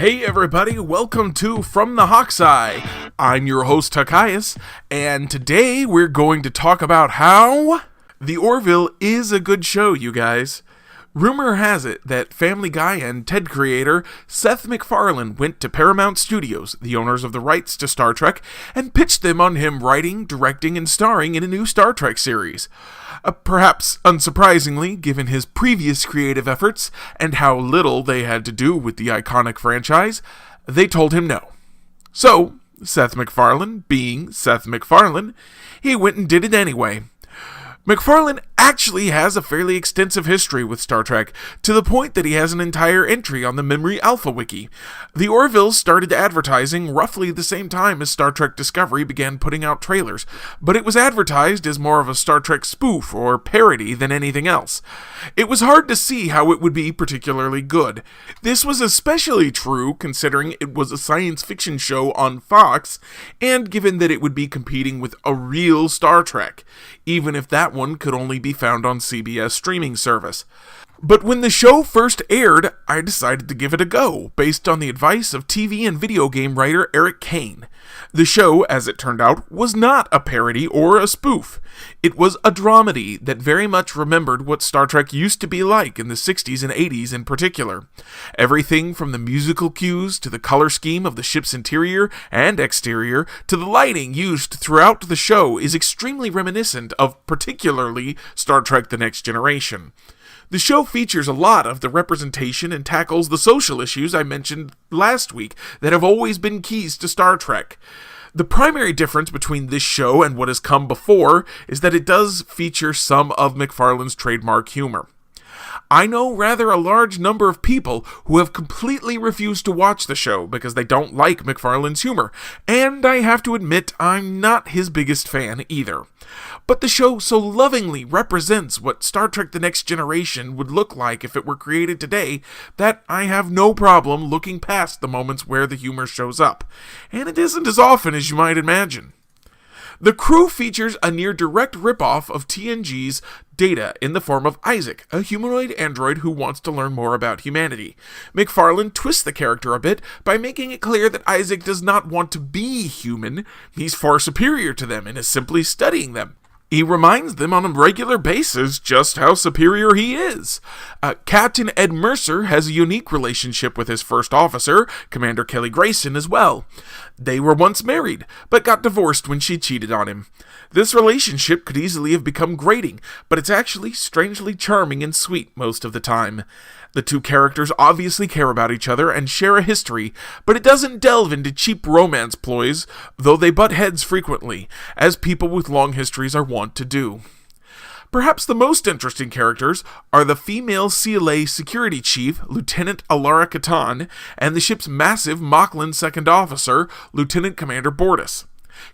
Hey everybody, welcome to From the Hawk's Eye. I'm your host Hokius, and today we're going to talk about how The Orville is a good show, you guys. Rumor has it that Family Guy and TED creator Seth Macfarlane went to Paramount Studios, the owners of the rights to Star Trek, and pitched them on him writing, directing, and starring in a new Star Trek series. Perhaps unsurprisingly, given his previous creative efforts and how little they had to do with the iconic franchise, they told him no. So, Seth Macfarlane, being Seth Macfarlane, he went and did it anyway. Macfarlane actually has a fairly extensive history with Star Trek, to the point that he has an entire entry on the Memory Alpha Wiki. The Orville started advertising roughly the same time as Star Trek Discovery began putting out trailers, but it was advertised as more of a Star Trek spoof or parody than anything else. It was hard to see how it would be particularly good. This was especially true considering it was a science fiction show on Fox, and given that it would be competing with a real Star Trek, even if that one could only be found on CBS streaming service. But when the show first aired, I decided to give it a go, based on the advice of TV and video game writer Eric Kane. The show, as it turned out, was not a parody or a spoof. It was a dramedy that very much remembered what Star Trek used to be like in the 60s and 80s in particular. Everything from the musical cues to the color scheme of the ship's interior and exterior to the lighting used throughout the show is extremely reminiscent of particularly Star Trek The Next Generation. The show features a lot of the representation and tackles the social issues I mentioned last week that have always been keys to Star Trek. The primary difference between this show and what has come before is that it does feature some of Macfarlane's trademark humor. I know rather a large number of people who have completely refused to watch the show because they don't like Macfarlane's humor, and I have to admit I'm not his biggest fan either. But the show so lovingly represents what Star Trek The Next Generation would look like if it were created today that I have no problem looking past the moments where the humor shows up, and it isn't as often as you might imagine. The crew features a near-direct ripoff of TNG's Data in the form of Isaac, a humanoid android who wants to learn more about humanity. Macfarlane twists the character a bit by making it clear that Isaac does not want to be human, he's far superior to them and is simply studying them. He reminds them on a regular basis just how superior he is. Captain Ed Mercer has a unique relationship with his first officer, Commander Kelly Grayson, as well. They were once married, but got divorced when she cheated on him. This relationship could easily have become grating, but it's actually strangely charming and sweet most of the time. The two characters obviously care about each other and share a history, but it doesn't delve into cheap romance ploys, though they butt heads frequently, as people with long histories are wont to do. Perhaps the most interesting characters are the female CLA security chief, Lieutenant Alara Katan, and the ship's massive Moclan second officer, Lieutenant Commander Bortus.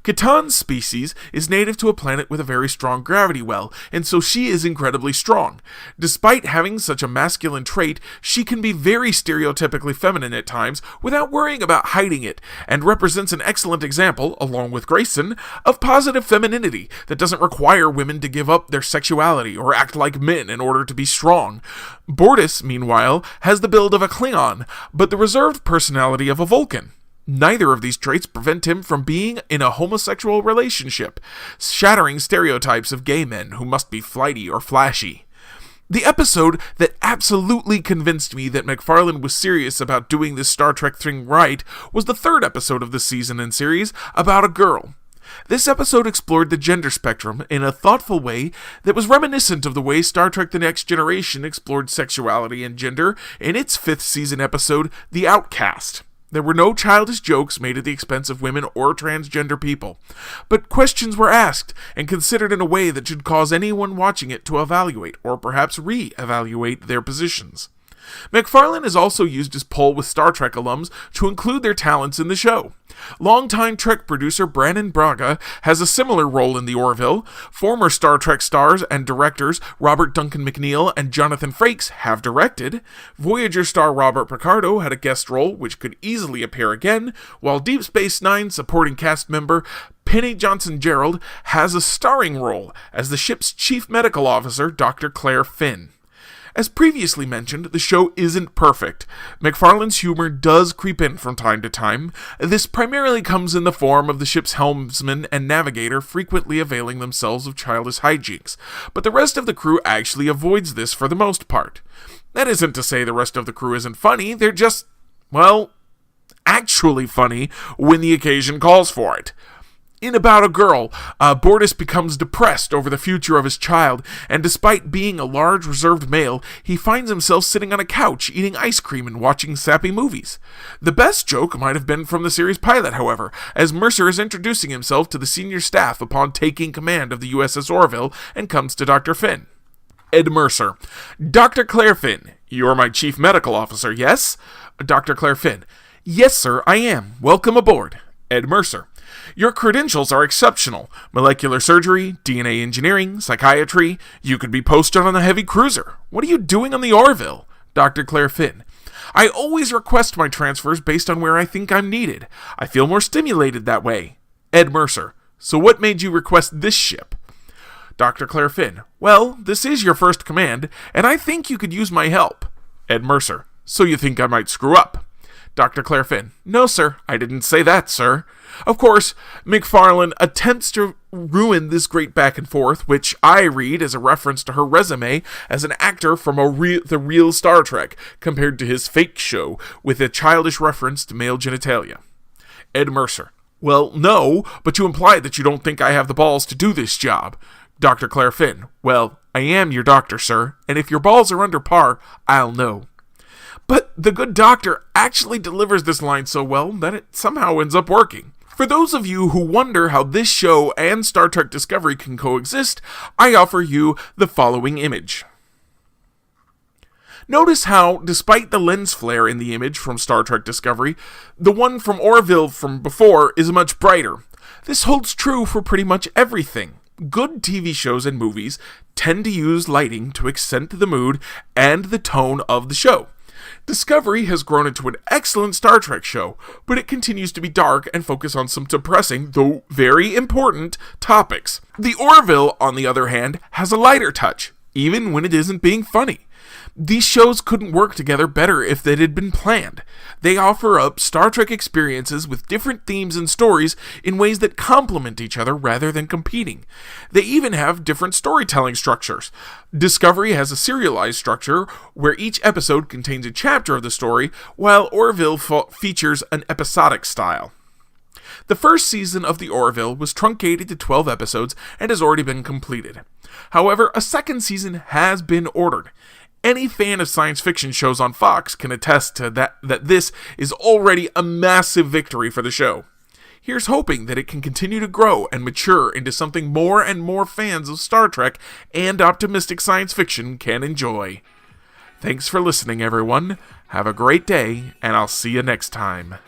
Katan's species is native to a planet with a very strong gravity well, and so she is incredibly strong. Despite having such a masculine trait, she can be very stereotypically feminine at times without worrying about hiding it, and represents an excellent example, along with Grayson, of positive femininity that doesn't require women to give up their sexuality or act like men in order to be strong. Bortus, meanwhile, has the build of a Klingon, but the reserved personality of a Vulcan. Neither of these traits prevent him from being in a homosexual relationship, shattering stereotypes of gay men who must be flighty or flashy. The episode that absolutely convinced me that Macfarlane was serious about doing this Star Trek thing right was the third episode of the season and series about a girl. This episode explored the gender spectrum in a thoughtful way that was reminiscent of the way Star Trek The Next Generation explored sexuality and gender in its fifth season episode, The Outcast. There were no childish jokes made at the expense of women or transgender people, but questions were asked and considered in a way that should cause anyone watching it to evaluate or perhaps re-evaluate their positions. Macfarlane has also used his pull with Star Trek alums to include their talents in the show. Longtime Trek producer Brannon Braga has a similar role in The Orville. Former Star Trek stars and directors Robert Duncan McNeill and Jonathan Frakes have directed. Voyager star Robert Picardo had a guest role which could easily appear again, while Deep Space Nine supporting cast member Penny Johnson-Gerald has a starring role as the ship's chief medical officer, Dr. Claire Finn. As previously mentioned, the show isn't perfect. Macfarlane's humor does creep in from time to time. This primarily comes in the form of the ship's helmsman and navigator frequently availing themselves of childish hijinks, but the rest of the crew actually avoids this for the most part. That isn't to say the rest of the crew isn't funny, they're just, well, actually funny when the occasion calls for it. In About a Girl, Bortus becomes depressed over the future of his child, and despite being a large reserved male, he finds himself sitting on a couch eating ice cream and watching sappy movies. The best joke might have been from the series pilot, however, as Mercer is introducing himself to the senior staff upon taking command of the USS Orville and comes to Dr. Finn. Ed Mercer: Dr. Claire Finn, you're my chief medical officer, yes? Dr. Claire Finn: Yes, sir, I am. Welcome aboard. Ed Mercer: Your credentials are exceptional. Molecular surgery, DNA engineering, psychiatry. You could be posted on a heavy cruiser. What are you doing on the Orville? Dr. Claire Finn: I always request my transfers based on where I think I'm needed. I feel more stimulated that way. Ed Mercer: So what made you request this ship? Dr. Claire Finn: Well, this is your first command, and I think you could use my help. Ed Mercer: So you think I might screw up? Dr. Claire Finn: No, sir, I didn't say that, sir. Of course, Macfarlane attempts to ruin this great back and forth, which I read as a reference to her resume as an actor from the real Star Trek, compared to his fake show, with a childish reference to male genitalia. Ed Mercer: Well, no, but you implied that you don't think I have the balls to do this job. Dr. Claire Finn: Well, I am your doctor, sir, and if your balls are under par, I'll know. But the good doctor actually delivers this line so well that it somehow ends up working. For those of you who wonder how this show and Star Trek Discovery can coexist, I offer you the following image. Notice how, despite the lens flare in the image from Star Trek Discovery, the one from Orville from before is much brighter. This holds true for pretty much everything. Good TV shows and movies tend to use lighting to accent the mood and the tone of the show. Discovery has grown into an excellent Star Trek show, but it continues to be dark and focus on some depressing, though very important, topics. The Orville, on the other hand, has a lighter touch, even when it isn't being funny. These shows couldn't work together better if they had been planned. They offer up Star Trek experiences with different themes and stories in ways that complement each other rather than competing. They even have different storytelling structures. Discovery has a serialized structure where each episode contains a chapter of the story, while Orville features an episodic style. The first season of The Orville was truncated to 12 episodes and has already been completed. However, a second season has been ordered. Any fan of science fiction shows on Fox can attest to that this is already a massive victory for the show. Here's hoping that it can continue to grow and mature into something more and more fans of Star Trek and optimistic science fiction can enjoy. Thanks for listening, everyone. Have a great day, and I'll see you next time.